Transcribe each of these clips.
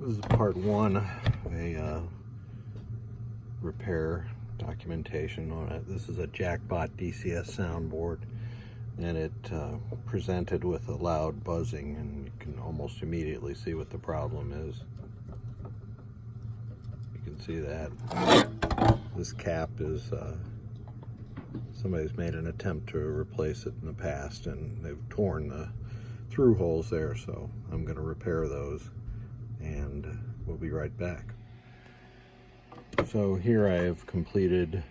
This is part one of a repair documentation on it. This is a JackBot DCS soundboard, and it presented with a loud buzzing, and you can almost immediately see what the problem is. You can see that this cap is somebody's made an attempt to replace it in the past, and they've torn the through holes there, so I'm going to repair those and we'll be right back. So here I have completed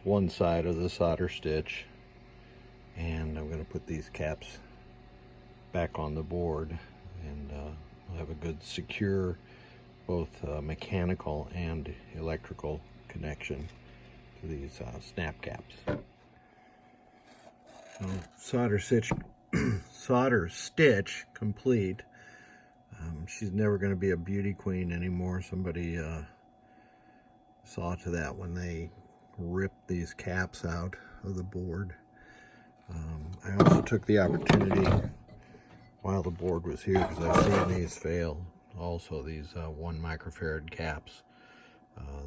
one side of the solder stitch, and I'm going to put these caps back on the board, and we'll have a good secure both mechanical and electrical connection to these snap caps. So solder stitch complete. She's never going to be a beauty queen anymore. Somebody saw to that when they ripped these caps out of the board. I also took the opportunity while the board was here, because I've seen these fail. Also, these 1 microfarad caps.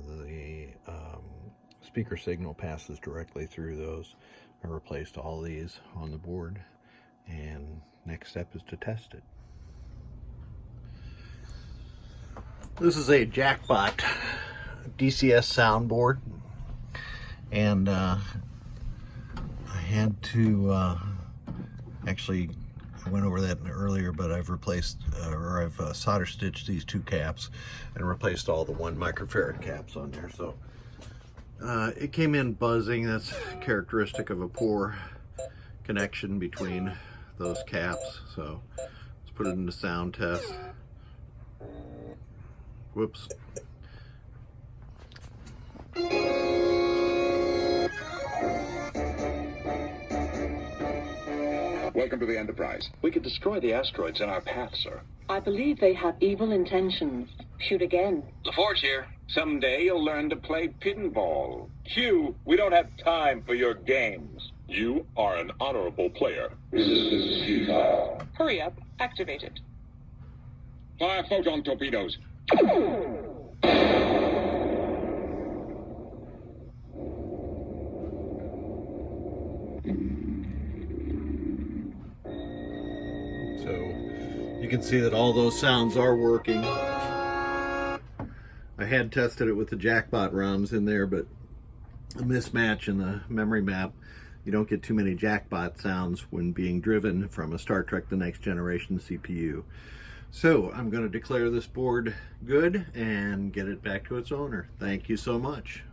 The speaker signal passes directly through those. I replaced all these on the board, and next step is to test it. This is a JackBot DCS soundboard, and I had to actually, I went over that earlier, but I've replaced I've solder stitched these 2 caps and replaced all the 1 microfarad caps on there. So it came in buzzing. That's characteristic of a poor connection between those caps. So let's put it into sound test. Whoops. Welcome to the Enterprise. We could destroy the asteroids in our path, sir. I believe they have evil intentions. Shoot again. LaForge here. Someday you'll learn to play pinball. Q, we don't have time for your games. You are an honorable player. Resistance is futile. Hurry up. Activate it. Fire photon torpedoes. So you can see that all those sounds are working. I had tested it with the JackBot ROMs in there, but a mismatch in the memory map. You don't get too many JackBot sounds when being driven from a Star Trek The Next Generation CPU. So I'm going to declare this board good and get it back to its owner. Thank you so much.